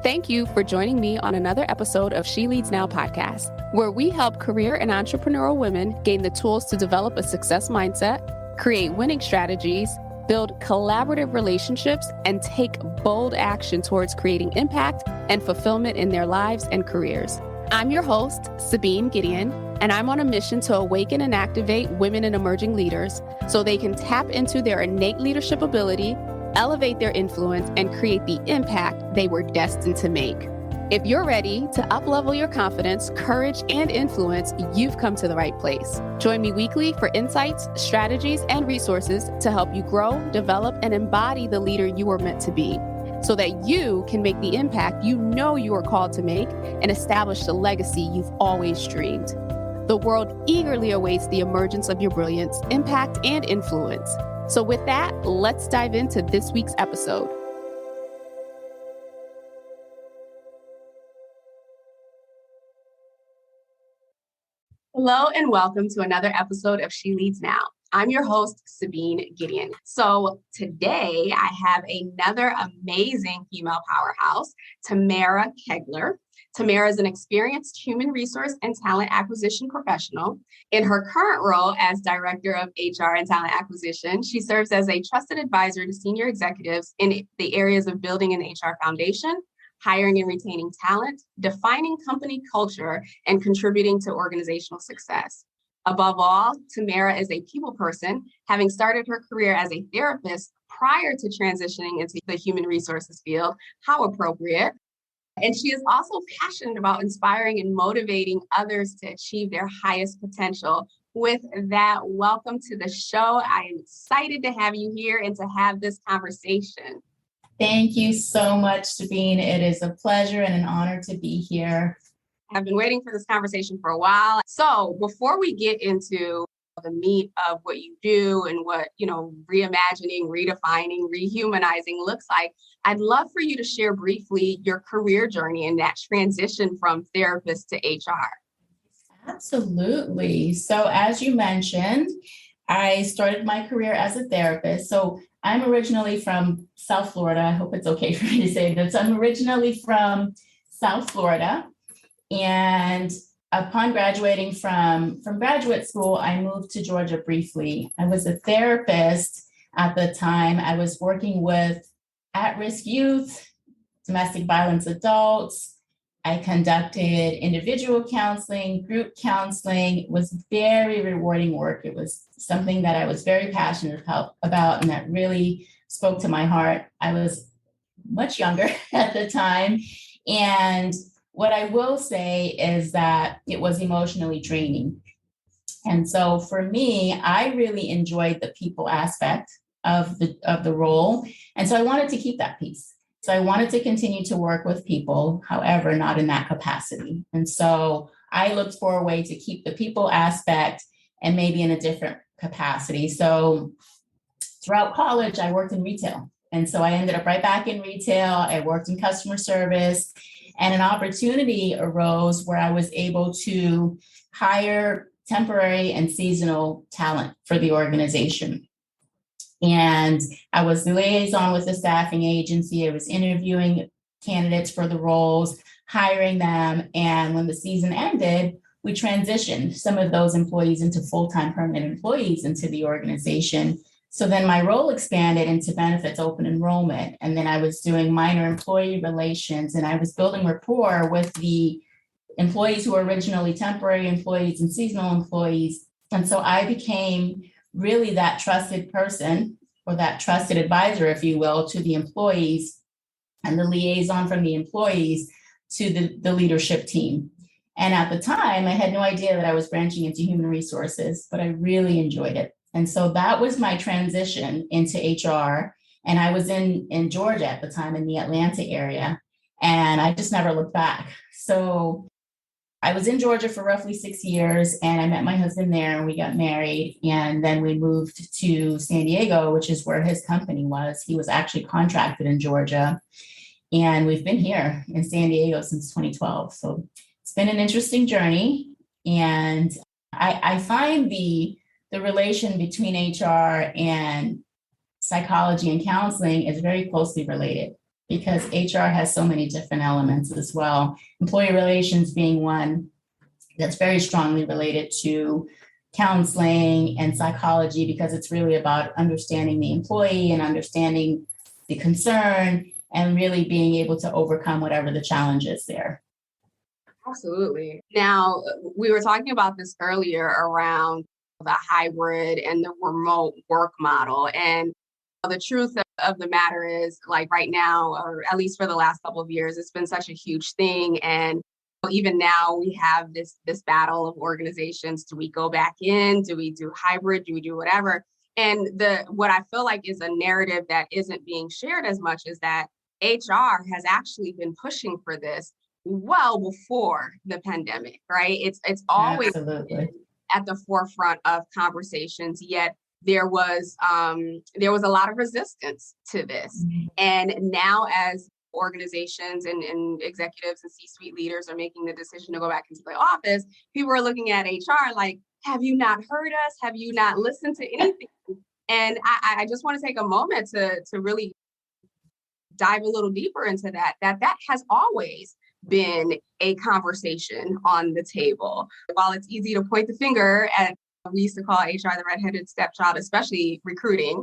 Thank you for joining me on another episode of She Leads Now podcast, where we help career and entrepreneurial women gain the tools to develop a success mindset, create winning strategies, build collaborative relationships, and take bold action towards creating impact and fulfillment in their lives and careers. I'm your host, Sabine Gideon, and I'm on a mission to awaken and activate women and emerging leaders so they can tap into their innate leadership ability, elevate their influence, and create the impact they were destined to make. If you're ready to up-level your confidence, courage, and influence, you've come to the right place. Join me weekly for insights, strategies, and resources to help you grow, develop, and embody the leader you were meant to be, so that you can make the impact you know you are called to make and establish the legacy you've always dreamed. The world eagerly awaits the emergence of your brilliance, impact, and influence. So with that, let's dive into this week's episode. Hello and welcome to another episode of She Leads Now. I'm your host, Sabine Gideon. So today I have another amazing female powerhouse, Tamara Kegler. Tamara is an experienced human resource and talent acquisition professional. In her current role as Director of HR and Talent Acquisition, she serves as a trusted advisor to senior executives in the areas of building an HR foundation, hiring and retaining talent, defining company culture, and contributing to organizational success. Above all, Tamara is a people person, having started her career as a therapist prior to transitioning into the human resources field. How appropriate. And she is also passionate about inspiring and motivating others to achieve their highest potential. With that, welcome to the show. I am excited to have you here and to have this conversation. Thank you so much, Sabine. It is a pleasure and an honor to be here. I've been waiting for this conversation for a while. So before we get into the meat of what you do and what, reimagining, redefining, rehumanizing looks like, I'd love for you to share briefly your career journey and that transition from therapist to HR. Absolutely. So as you mentioned, I started my career as a therapist. So I'm originally from South Florida. I hope it's okay for me to say this. I'm originally from South Florida. And upon graduating from graduate school, I moved to Georgia briefly. I was a therapist at the time. I was working with at-risk youth, domestic violence adults. I conducted individual counseling, group counseling. It was very rewarding work. It was something that I was very passionate about and that really spoke to my heart. I was much younger at the time. And what I will say is that it was emotionally draining. And so for me, I really enjoyed the people aspect of the role. And so I wanted to keep that piece. So I wanted to continue to work with people, however, not in that capacity. And so I looked for a way to keep the people aspect and maybe in a different capacity. So throughout college, I worked in retail. And so I ended up right back in retail. I worked in customer service, and an opportunity arose where I was able to hire temporary and seasonal talent for the organization. And I was the liaison with the staffing agency. I was interviewing candidates for the roles, hiring them. And when the season ended, we transitioned some of those employees into full-time permanent employees into the organization. So then my role expanded into benefits open enrollment. And then I was doing minor employee relations, and I was building rapport with the employees who were originally temporary employees and seasonal employees. And so I became really that trusted person, or that trusted advisor, if you will, to the employees, and the liaison from the employees to the leadership team. And at the time, I had no idea that I was branching into human resources, but I really enjoyed it. And so that was my transition into HR. And I was in Georgia at the time, in the Atlanta area, and I just never looked back. So I was in Georgia for roughly 6 years, and I met my husband there, and we got married. And then we moved to San Diego, which is where his company was. He was actually contracted in Georgia. And we've been here in San Diego since 2012. So it's been an interesting journey. And I find the relation between HR and psychology and counseling is very closely related. because HR has so many different elements as well. Employee relations being one that's very strongly related to counseling and psychology, because it's really about understanding the employee and understanding the concern and really being able to overcome whatever the challenge is there. Absolutely. Now, we were talking about this earlier around the hybrid and the remote work model. And the truth of the matter is, like right now, or at least for the last couple of years, it's been such a huge thing. And even now we have this battle of organizations. Do we go back in? Do we do hybrid? Do we do whatever? And what I feel like is a narrative that isn't being shared as much is that HR has actually been pushing for this well before the pandemic, right? It's always Absolutely at the forefront of conversations, yet there was a lot of resistance to this. Mm-hmm. And now as organizations and executives and C-suite leaders are making the decision to go back into the office, people are looking at HR like, have you not heard us? Have you not listened to anything? And I just want to take a moment to really dive a little deeper into that has always been a conversation on the table. While it's easy to point the finger at, we used to call HR the redheaded stepchild, especially recruiting,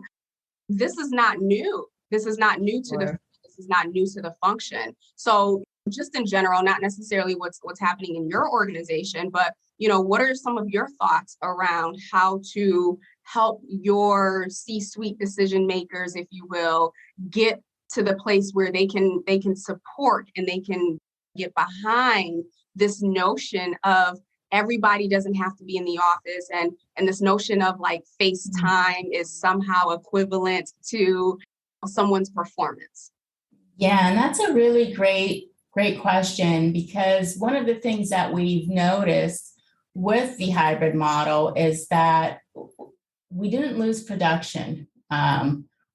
this is not new. This is not new to this is not new to the function. So just in general, not necessarily what's happening in your organization, but what are some of your thoughts around how to help your C-suite decision makers, if you will, get to the place where they can support and they can get behind this notion of everybody doesn't have to be in the office, and this notion of like FaceTime is somehow equivalent to someone's performance? Yeah, and that's a really great question, because one of the things that we've noticed with the hybrid model is that we didn't lose production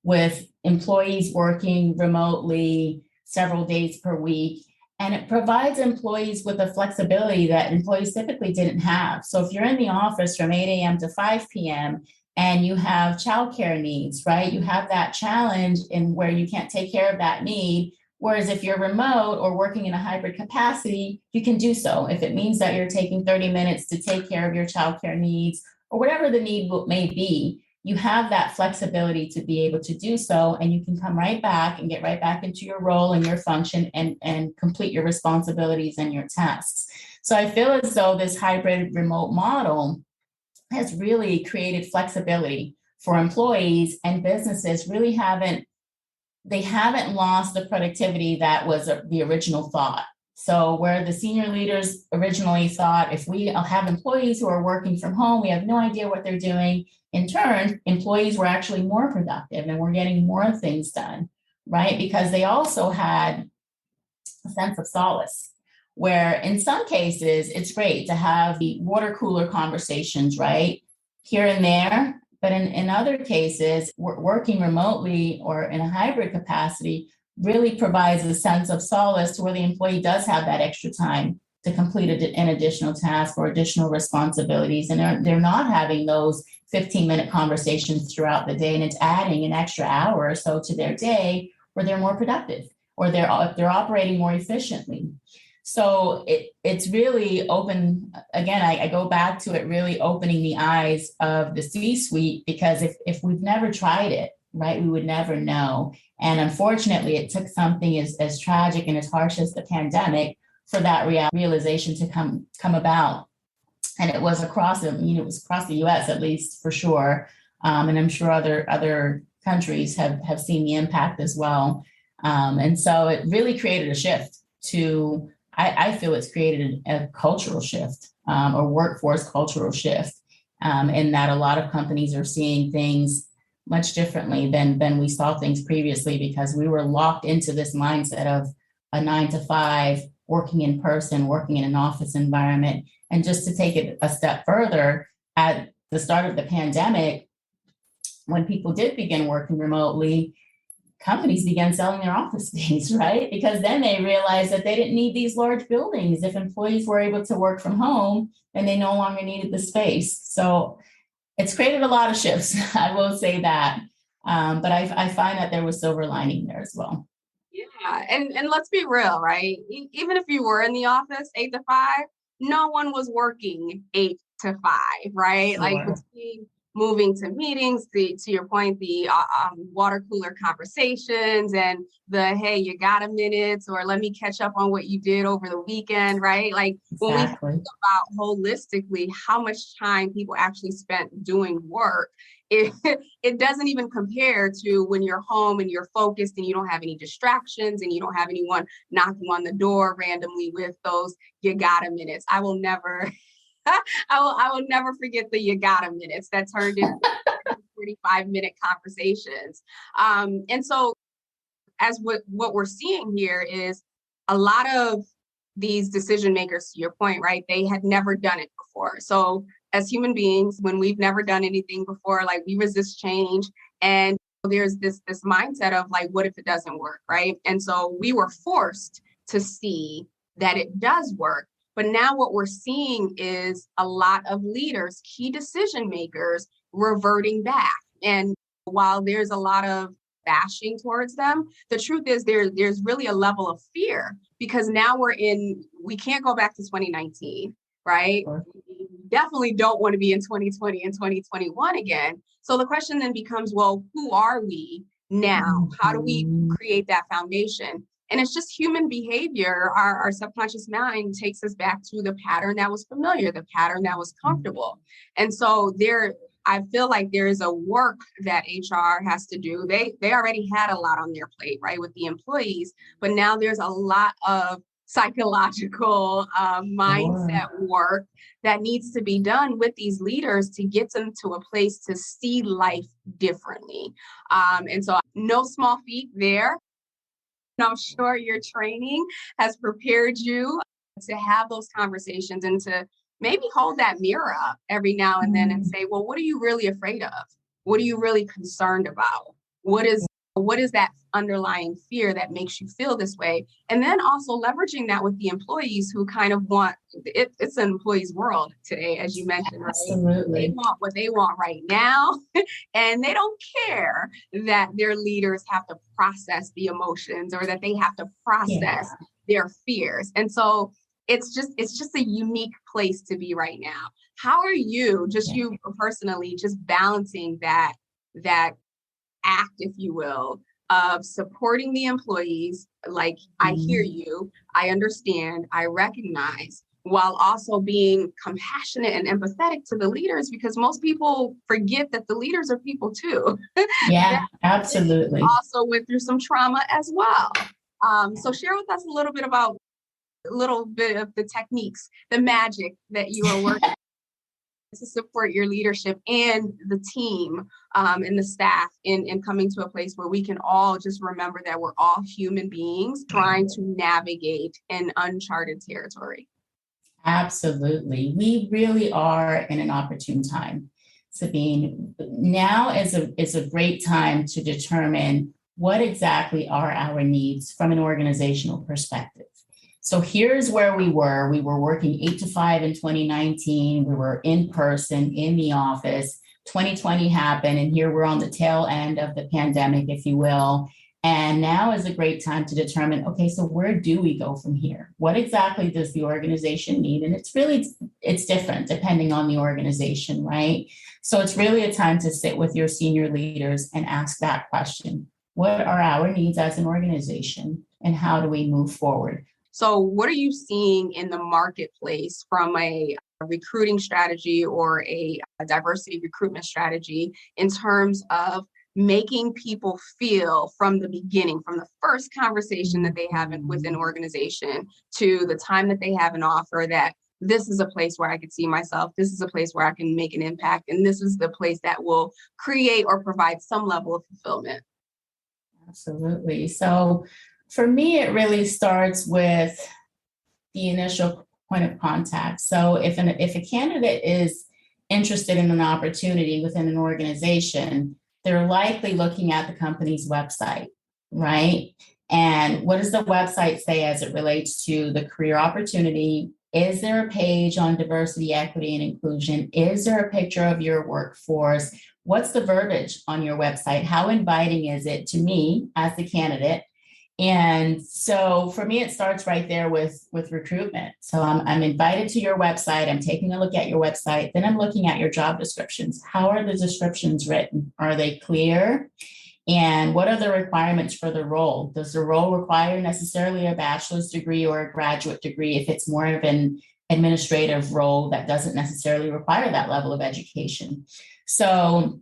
with employees working remotely several days per week. And it provides employees with a flexibility that employees typically didn't have. So if you're in the office from 8 a.m. to 5 p.m. and you have childcare needs, right? You have that challenge in where you can't take care of that need. Whereas if you're remote or working in a hybrid capacity, you can do so. If it means that you're taking 30 minutes to take care of your childcare needs or whatever the need may be, you have that flexibility to be able to do so, and you can come right back and get right back into your role and your function and complete your responsibilities and your tasks. So I feel as though this hybrid remote model has really created flexibility for employees, and businesses really haven't lost the productivity that was the original thought. So where the senior leaders originally thought, if we have employees who are working from home, we have no idea what they're doing. In turn, employees were actually more productive and we're getting more things done, right? Because they also had a sense of solace, where in some cases, it's great to have the water cooler conversations, right? Here and there. But in other cases, working remotely or in a hybrid capacity really provides a sense of solace to where the employee does have that extra time to complete an additional task or additional responsibilities. And they're not having those 15-minute conversations throughout the day. And it's adding an extra hour or so to their day where they're more productive or they're operating more efficiently. So it's really open. Again, I go back to it really opening the eyes of the C-suite, because if we've never tried it, right, we would never know. And unfortunately, it took something as tragic and as harsh as the pandemic for that realization to come about. And it was across the U.S. at least, for sure. And I'm sure other countries have seen the impact as well. And so it really created a shift to, I feel it's created a cultural shift, or workforce cultural shift, in that a lot of companies are seeing things much differently than we saw things previously, because we were locked into this mindset of a 9 to 5, working in person, working in an office environment. And just to take it a step further, at the start of the pandemic, when people did begin working remotely, companies began selling their office space, right? Because then they realized that they didn't need these large buildings. If employees were able to work from home, then they no longer needed the space. So it's created a lot of shifts, I will say that. But I find that there was silver lining there as well. Yeah, And let's be real, right? Even if you were in the office 8 to 5, no one was working 8 to 5, right? Like Sure. between moving to meetings, to your point, the water cooler conversations and the, hey, you got a minute, or let me catch up on what you did over the weekend, right? Like when we think Exactly. about holistically how much time people actually spent doing work, it, it doesn't even compare to when you're home and you're focused and you don't have any distractions and you don't have anyone knocking on the door randomly with those you gotta minutes. I will never I will never forget the you gotta minutes that turned into 45-minute conversations. And so as what we're seeing here is a lot of these decision makers, to your point, right? They had never done it before. So as human beings, when we've never done anything before, like we resist change. And there's this mindset of like, what if it doesn't work, right? And so we were forced to see that it does work. But now what we're seeing is a lot of leaders, key decision makers, reverting back. And while there's a lot of bashing towards them, the truth is there's really a level of fear because now we can't go back to 2019, right? Sure. We definitely don't want to be in 2020 and 2021 again. So the question then becomes, well, who are we now? How do we create that foundation? And it's just human behavior. Our subconscious mind takes us back to the pattern that was familiar, the pattern that was comfortable. And so I feel like there is a work that HR has to do. They already had a lot on their plate, right, with the employees, but now there's a lot of psychological mindset work that needs to be done with these leaders to get them to a place to see life differently. And so no small feat there. I'm sure your training has prepared you to have those conversations and to maybe hold that mirror up every now and then and say, well, what are you really afraid of? What are you really concerned about? What is that underlying fear that makes you feel this way? And then also leveraging that with the employees who kind of want it's an employee's world today, as you mentioned, right? Absolutely. They want what they want right now. And they don't care that their leaders have to process the emotions or that they have to process their fears. And so it's just a unique place to be right now. How are you, just you personally, just balancing that act, if you will, of supporting the employees? Like, I hear you, I understand, I recognize, while also being compassionate and empathetic to the leaders, because most people forget that the leaders are people too. Yeah, absolutely. Also went through some trauma as well. So share with us a little bit of the techniques, the magic that you are working to support your leadership and the team and the staff in coming to a place where we can all just remember that we're all human beings trying to navigate an uncharted territory. Absolutely. We really are in an opportune time. Sabine, now is a great time to determine what exactly are our needs from an organizational perspective. So here's where we were. We were working 8 to 5 in 2019. We were in person in the office. 2020 happened, and here we're on the tail end of the pandemic, if you will. And now is a great time to determine, okay, so where do we go from here? What exactly does the organization need? And it's different depending on the organization, right? So it's really a time to sit with your senior leaders and ask that question. What are our needs as an organization, and how do we move forward? So what are you seeing in the marketplace from a recruiting strategy or a diversity recruitment strategy in terms of making people feel from the beginning, from the first conversation that they have with an organization to the time that they have an offer, that this is a place where I could see myself, this is a place where I can make an impact, and this is the place that will create or provide some level of fulfillment? Absolutely. So for me, it really starts with the initial point of contact. So if a candidate is interested in an opportunity within an organization, they're likely looking at the company's website, right? And what does the website say as it relates to the career opportunity? Is there a page on diversity, equity, and inclusion? Is there a picture of your workforce? What's the verbiage on your website? How inviting is it to me as the candidate? And so for me, it starts right there with recruitment. So I'm invited to your website. I'm taking a look at your website. Then I'm looking at your job descriptions. How are the descriptions written? Are they clear? And what are the requirements for the role? Does the role require necessarily a bachelor's degree or a graduate degree if it's more of an administrative role that doesn't necessarily require that level of education? So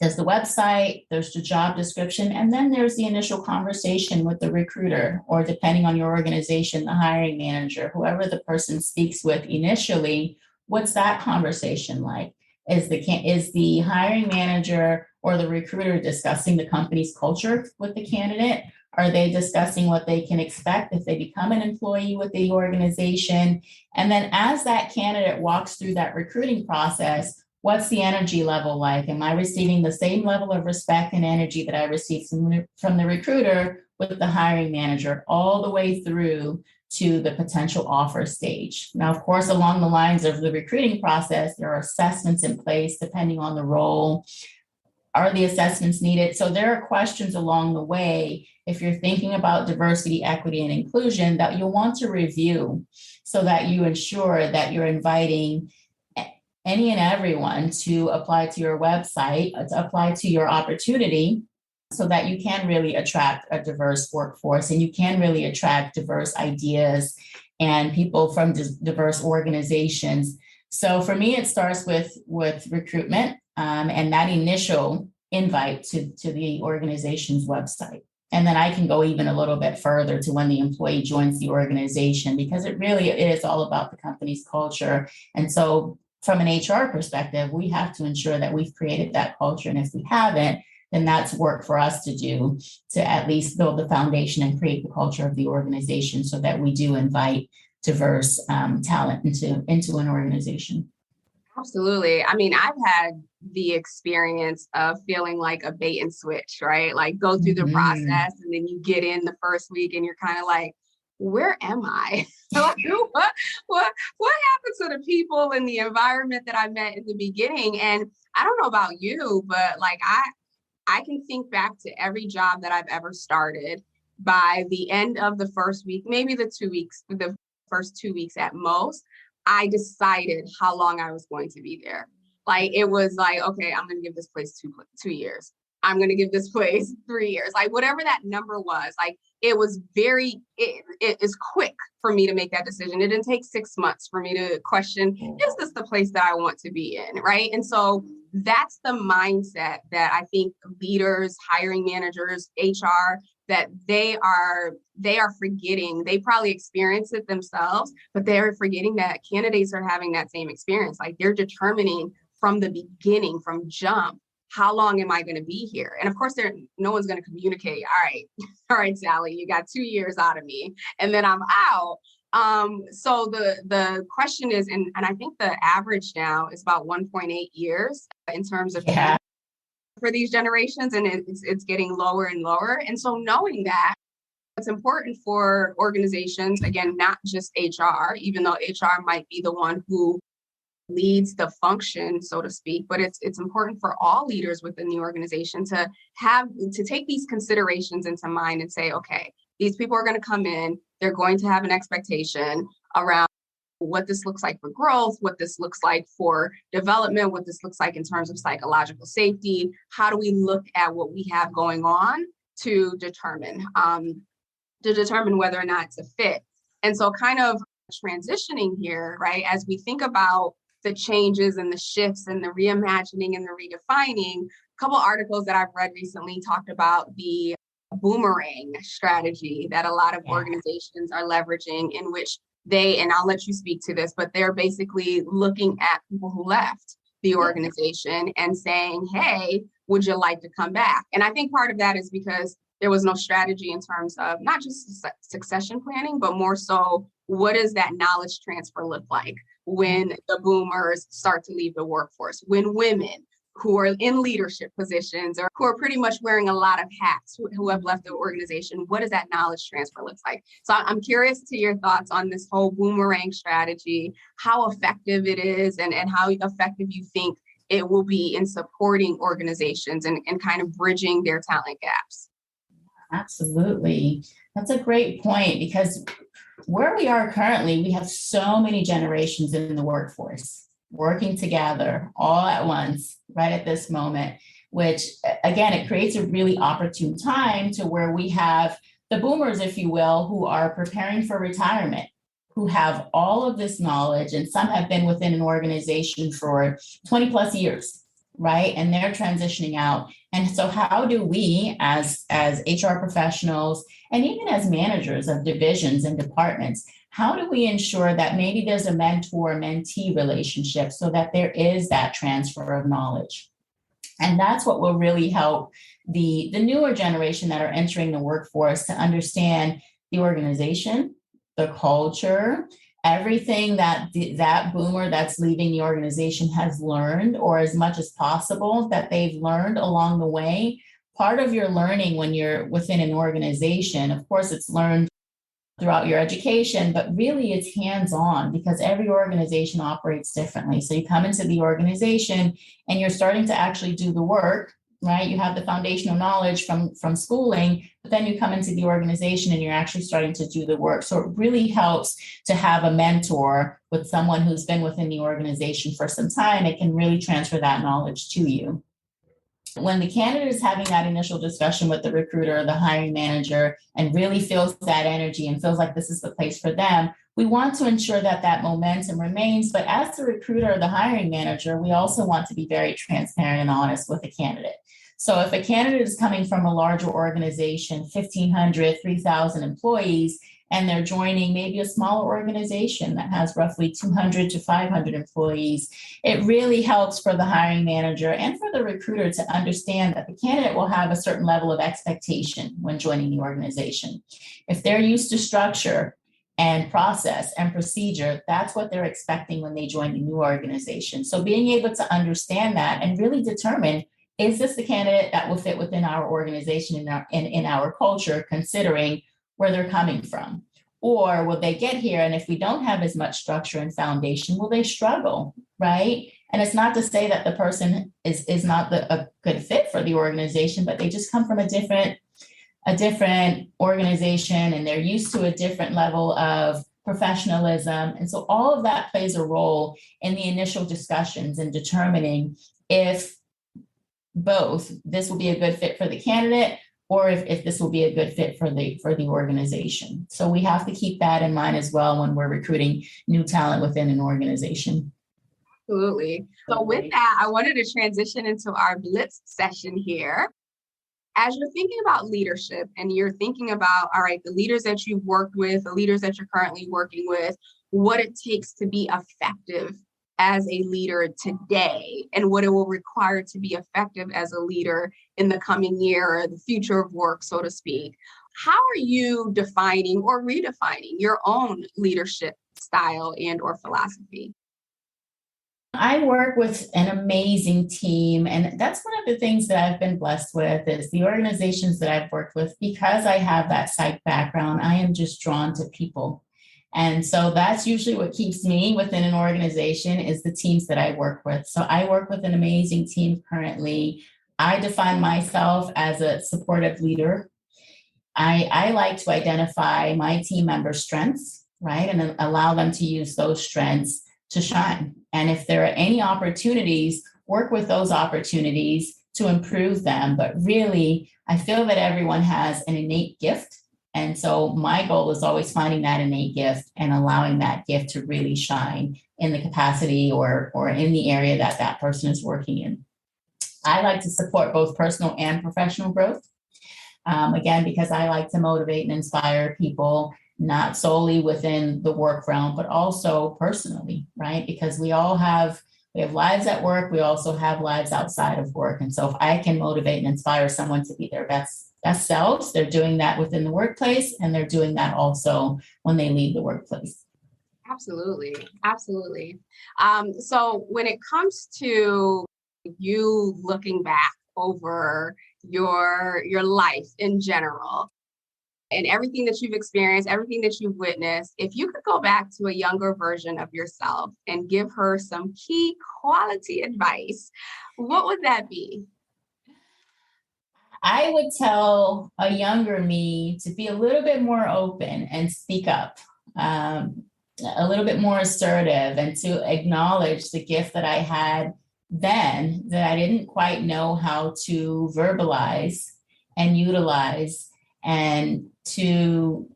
there's the website, there's the job description, and then there's the initial conversation with the recruiter, or depending on your organization, the hiring manager, whoever the person speaks with initially. What's that conversation like? Is the hiring manager or the recruiter discussing the company's culture with the candidate? Are they discussing what they can expect if they become an employee with the organization? And then as that candidate walks through that recruiting process, what's the energy level like? Am I receiving the same level of respect and energy that I received from the recruiter with the hiring manager, all the way through to the potential offer stage? Now, of course, along the lines of the recruiting process, there are assessments in place depending on the role. Are the assessments needed? So there are questions along the way, if you're thinking about diversity, equity, and inclusion, that you'll want to review so that you ensure that you're inviting any and everyone to apply to your website, to apply to your opportunity, so that you can really attract a diverse workforce and you can really attract diverse ideas and people from diverse organizations. So for me, it starts with recruitment and that initial invite to the organization's website. And then I can go even a little bit further to when the employee joins the organization, because it really is all about the company's culture. And so from an HR perspective, we have to ensure that we've created that culture. And if we haven't, then that's work for us to do, to at least build the foundation and create the culture of the organization so that we do invite diverse talent into an organization. Absolutely. I mean, I've had the experience of feeling like a bait and switch, right? Like go through the process and then you get in the first week and you're kind of like, where am I? Like, what happened to the people and the environment that I met in the beginning? And I don't know about you, but like I can think back to every job that I've ever started. By the end of the first week, maybe the first 2 weeks at most, I decided how long I was going to be there. Like, it was like, okay, I'm going to give this place 2 years. I'm going to give this place 3 years. Like, whatever that number was, like, it was it is quick for me to make that decision. It didn't take 6 months for me to question, is this the place that I want to be in, right? And so that's the mindset that I think leaders, hiring managers, HR, that they are forgetting. They probably experience it themselves, but they're forgetting that candidates are having that same experience. Like, they're determining from the beginning, from jump, how long am I going to be here? And of course, no one's going to communicate. All right, Sally, you got 2 years out of me, and then I'm out. So the question is, and I think the average now is about 1.8 years in terms of for these generations, and it's getting lower and lower. And so knowing that, it's important for organizations, again, not just HR, even though HR might be the one who leads the function, so to speak, but it's important for all leaders within the organization to take these considerations into mind and say, okay, these people are going to come in, they're going to have an expectation around what this looks like for growth, what this looks like for development, what this looks like in terms of psychological safety. How do we look at what we have going on to determine whether or not it's a fit? And so kind of transitioning here, right, as we think about the changes and the shifts and the reimagining and the redefining, a couple articles that I've read recently talked about the boomerang strategy that a lot of organizations are leveraging, in which and I'll let you speak to this, but they're basically looking at people who left the organization and saying, hey, would you like to come back? And I think part of that is because there was no strategy in terms of not just succession planning, but more so, what does that knowledge transfer look like when the boomers start to leave the workforce, when women who are in leadership positions or who are pretty much wearing a lot of hats who have left the organization, what does that knowledge transfer look like? So I'm curious to your thoughts on this whole boomerang strategy, how effective it is, and how effective you think it will be in supporting organizations and kind of bridging their talent gaps. Absolutely. That's a great point because where we are currently, we have so many generations in the workforce working together all at once, right at this moment, which again, it creates a really opportune time to where we have the boomers, if you will, who are preparing for retirement, who have all of this knowledge, and some have been within an organization for 20 plus years, right? And they're transitioning out. And so how do we as HR professionals and even as managers of divisions and departments, how do we ensure that maybe there's a mentor-mentee relationship so that there is that transfer of knowledge? And that's what will really help the newer generation that are entering the workforce to understand the organization, the culture, everything that that boomer that's leaving the organization has learned, or as much as possible that they've learned along the way. Part of your learning when you're within an organization, of course, it's learned throughout your education, but really it's hands-on because every organization operates differently. So you come into the organization and you're starting to actually do the work, right? You have the foundational knowledge from schooling, but then you come into the organization and you're actually starting to do the work. So it really helps to have a mentor with someone who's been within the organization for some time. It can really transfer that knowledge to you. When the candidate is having that initial discussion with the recruiter or the hiring manager and really feels that energy and feels like this is the place for them, we want to ensure that that momentum remains. But as the recruiter or the hiring manager, we also want to be very transparent and honest with the candidate. So if a candidate is coming from a larger organization, 1,500, 3,000 employees, and they're joining maybe a smaller organization that has roughly 200 to 500 employees, it really helps for the hiring manager and for the recruiter to understand that the candidate will have a certain level of expectation when joining the organization. If they're used to structure and process and procedure, that's what they're expecting when they join the new organization. So being able to understand that and really determine, is this the candidate that will fit within our organization and in our culture, considering where they're coming from? Or will they get here, and if we don't have as much structure and foundation, will they struggle, right? And it's not to say that the person is not a good fit for the organization, but they just come from a different organization and they're used to a different level of professionalism. And so all of that plays a role in the initial discussions and determining if both this will be a good fit for the candidate or if this will be a good fit for the organization. So we have to keep that in mind as well when we're recruiting new talent within an organization. Absolutely. So with that, I wanted to transition into our Blitz session here. As you're thinking about leadership and you're thinking about, all right, the leaders that you've worked with, the leaders that you're currently working with, what it takes to be effective as a leader today and what it will require to be effective as a leader in the coming year or the future of work, so to speak. How are you defining or redefining your own leadership style and or philosophy? I work with an amazing team, and that's one of the things that I've been blessed with is the organizations that I've worked with. Because I have that psych background, I am just drawn to people. And so that's usually what keeps me within an organization is the teams that I work with. So I work with an amazing team currently. I define myself as a supportive leader. I like to identify my team members' strengths, right? And then allow them to use those strengths to shine. And if there are any opportunities, work with those opportunities to improve them. But really, I feel that everyone has an innate gift. And so my goal is always finding that innate gift and allowing that gift to really shine in the capacity or in the area that that person is working in. I like to support both personal and professional growth. Again, because I like to motivate and inspire people, not solely within the work realm, but also personally, right? Because we have lives at work. We also have lives outside of work. And so if I can motivate and inspire someone to be their best selves, they're doing that within the workplace, and they're doing that also when they leave the workplace. Absolutely. Absolutely. So when it comes to you looking back over your life in general and everything that you've experienced, everything that you've witnessed, if you could go back to a younger version of yourself and give her some key quality advice, what would that be? I would tell a younger me to be a little bit more open and speak up, a little bit more assertive, and to acknowledge the gift that I had then that I didn't quite know how to verbalize and utilize, and to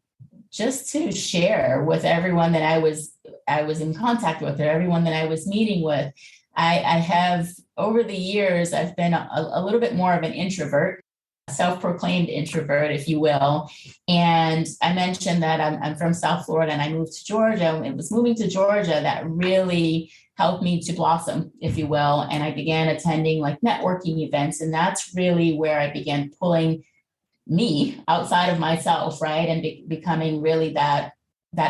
just to share with everyone that I was in contact with, or everyone that I was meeting with. I have, over the years, I've been a little bit more of an introvert, self-proclaimed introvert, if you will. And I mentioned that I'm from South Florida and I moved to Georgia. And it was moving to Georgia that really helped me to blossom, if you will. And I began attending like networking events. And that's really where I began pulling me outside of myself, right? And becoming really that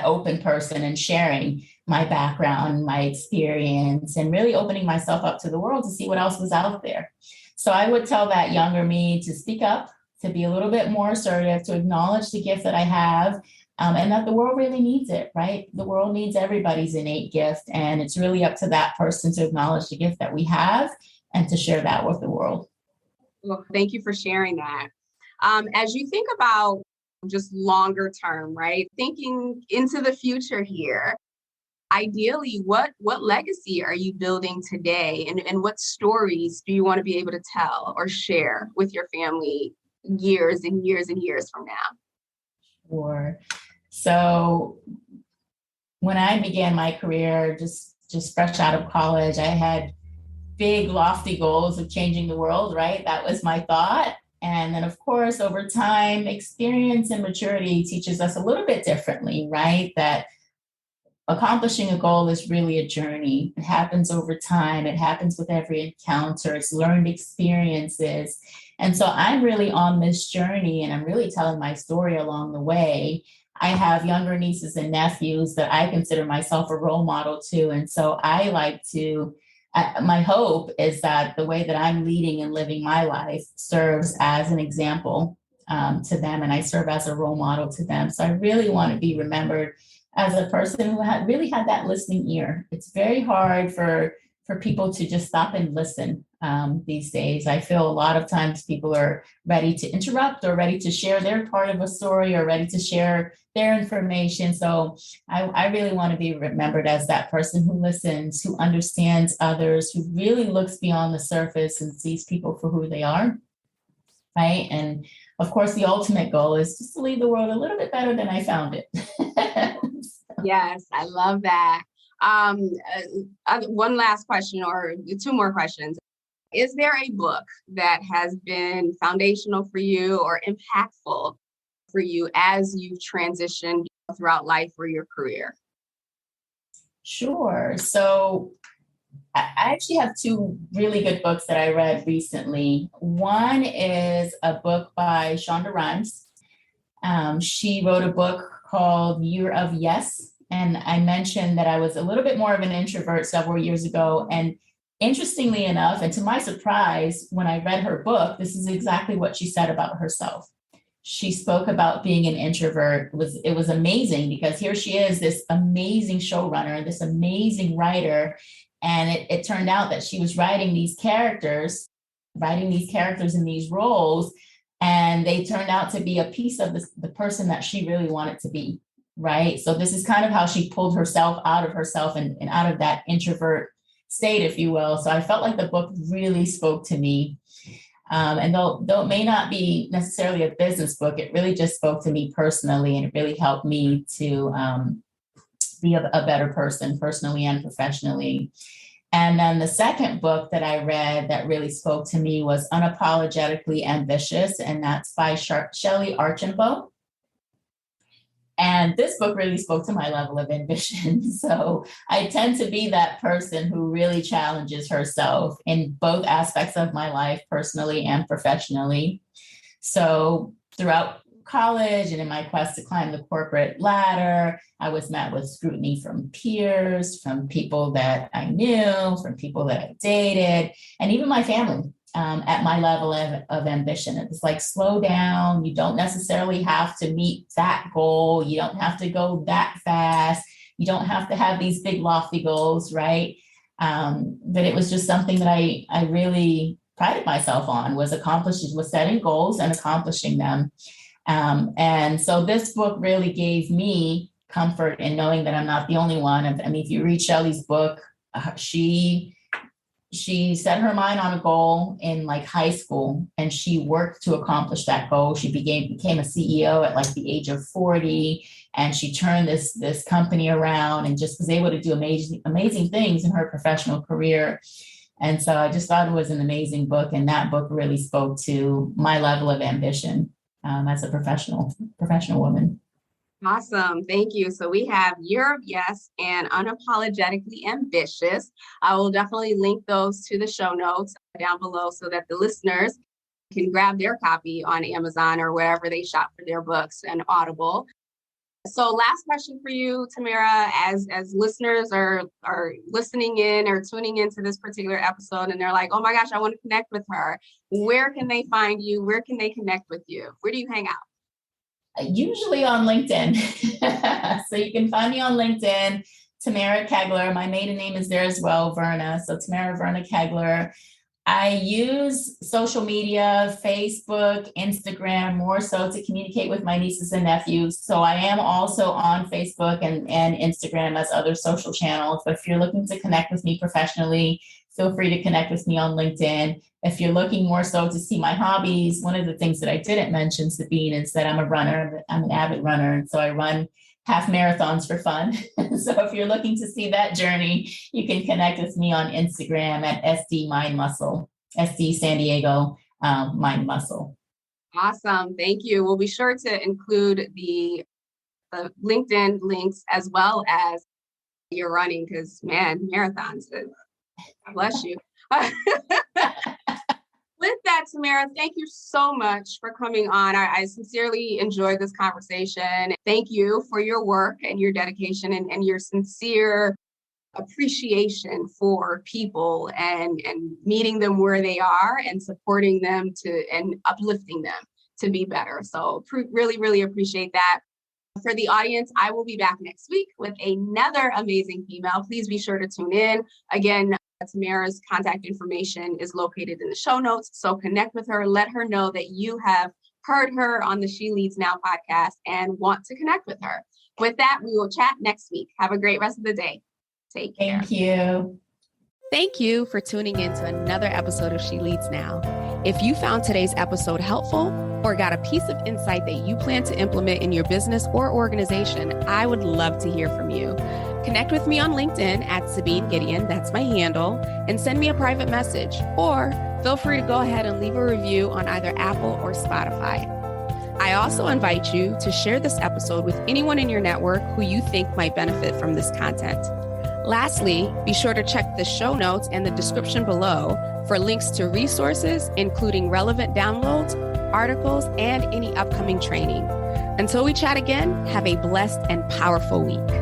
open person and sharing my background, my experience, and really opening myself up to the world to see what else was out there. So I would tell that younger me to speak up, to be a little bit more assertive, to acknowledge the gift that I have, and that the world really needs it, right? The world needs everybody's innate gift, and it's really up to that person to acknowledge the gift that we have and to share that with the world. Well, thank you for sharing that. As you think about just longer term, right? Thinking into the future here, ideally, what legacy are you building today, and what stories do you want to be able to tell or share with your family years and years and years from now? Sure. So when I began my career, just fresh out of college, I had big, lofty goals of changing the world, right? That was my thought. And then, of course, over time, experience and maturity teaches us a little bit differently, right? That accomplishing a goal is really a journey. It happens over time. It happens with every encounter. It's learned experiences. And so I'm really on this journey, and I'm really telling my story along the way. I have younger nieces and nephews that I consider myself a role model to. And so I like to, my hope is that the way that I'm leading and living my life serves as an example to them, and I serve as a role model to them. So I really want to be remembered as a person who really had that listening ear. It's very hard for people to just stop and listen these days. I feel a lot of times people are ready to interrupt or ready to share their part of a story or ready to share their information. So I really want to be remembered as that person who listens, who understands others, who really looks beyond the surface and sees people for who they are, right? And of course, the ultimate goal is just to leave the world a little bit better than I found it. Yes, I love that. One last question, or two more questions. Is there a book that has been foundational for you or impactful for you as you've transitioned throughout life or your career? Sure. So I actually have two really good books that I read recently. One is a book by Shonda Rhimes. She wrote a book called Year of Yes. And I mentioned that I was a little bit more of an introvert several years ago. And interestingly enough, and to my surprise, when I read her book, this is exactly what she said about herself. She spoke about being an introvert. It was amazing, because here she is, this amazing showrunner, this amazing writer. And it turned out that she was writing these characters in these roles, and they turned out to be a piece of the person that she really wanted to be, right? So this is kind of how she pulled herself out of herself and out of that introvert state, if you will. So I felt like the book really spoke to me. And though it may not be necessarily a business book, it really just spoke to me personally, and it really helped me to be a better person personally and professionally. And then the second book that I read that really spoke to me was Unapologetically Ambitious, and that's by Shelley Archambault. And this book really spoke to my level of ambition. So I tend to be that person who really challenges herself in both aspects of my life, personally and professionally. So throughout college and in my quest to climb the corporate ladder, I was met with scrutiny from peers, from people that I knew, from people that I dated, and even my family. At my level of ambition. It was like, slow down. You don't necessarily have to meet that goal. You don't have to go that fast. You don't have to have these big lofty goals, right? But it was just something that I really prided myself on was setting goals and accomplishing them. And so this book really gave me comfort in knowing that I'm not the only one. I mean, if you read Shelley's book, she set her mind on a goal in like high school, and she worked to accomplish that goal. She became a CEO at like the age of 40, and she turned this company around and just was able to do amazing things in her professional career. And so I just thought it was an amazing book, and that book really spoke to my level of ambition as a professional woman. Awesome. Thank you. So we have Year of Yes and Unapologetically Ambitious. I will definitely link those to the show notes down below so that the listeners can grab their copy on Amazon or wherever they shop for their books and Audible. So last question for you, Tamara, as listeners are listening in or tuning into this particular episode and they're like, oh my gosh, I want to connect with her. Where can they find you? Where can they connect with you? Where do you hang out? Usually on LinkedIn. So you can find me on LinkedIn, Tamara Kegler. My maiden name is there as well, Verna. So Tamara Verna Kegler. I use social media, Facebook, Instagram, more so to communicate with my nieces and nephews. So I am also on Facebook and Instagram as other social channels. But if you're looking to connect with me professionally, feel free to connect with me on LinkedIn. If you're looking more so to see my hobbies, one of the things that I didn't mention, Sabine, is that I'm a runner. I'm an avid runner. And so I run half marathons for fun. So if you're looking to see that journey, you can connect with me on Instagram at SD Mind Muscle, SD San Diego Mind Muscle. Awesome. Thank you. We'll be sure to include the LinkedIn links as well as your running, because man, marathons, bless you. With that, Tamara, thank you so much for coming on. I sincerely enjoyed this conversation. Thank you for your work and your dedication and your sincere appreciation for people and meeting them where they are and supporting them and uplifting them to be better. So really, really appreciate that. For the audience, I will be back next week with another amazing female. Please be sure to tune in. Again, Tamara's contact information is located in the show notes. So connect with her, let her know that you have heard her on the She Leads Now podcast and want to connect with her. With that, we will chat next week. Have a great rest of the day. Take care. Thank you. Thank you for tuning in to another episode of She Leads Now. If you found today's episode helpful or got a piece of insight that you plan to implement in your business or organization, I would love to hear from you. Connect with me on LinkedIn at Sabine Gideon, that's my handle, and send me a private message. Or feel free to go ahead and leave a review on either Apple or Spotify. I also invite you to share this episode with anyone in your network who you think might benefit from this content. Lastly, be sure to check the show notes and the description below for links to resources, including relevant downloads, articles, and any upcoming training. Until we chat again, have a blessed and powerful week.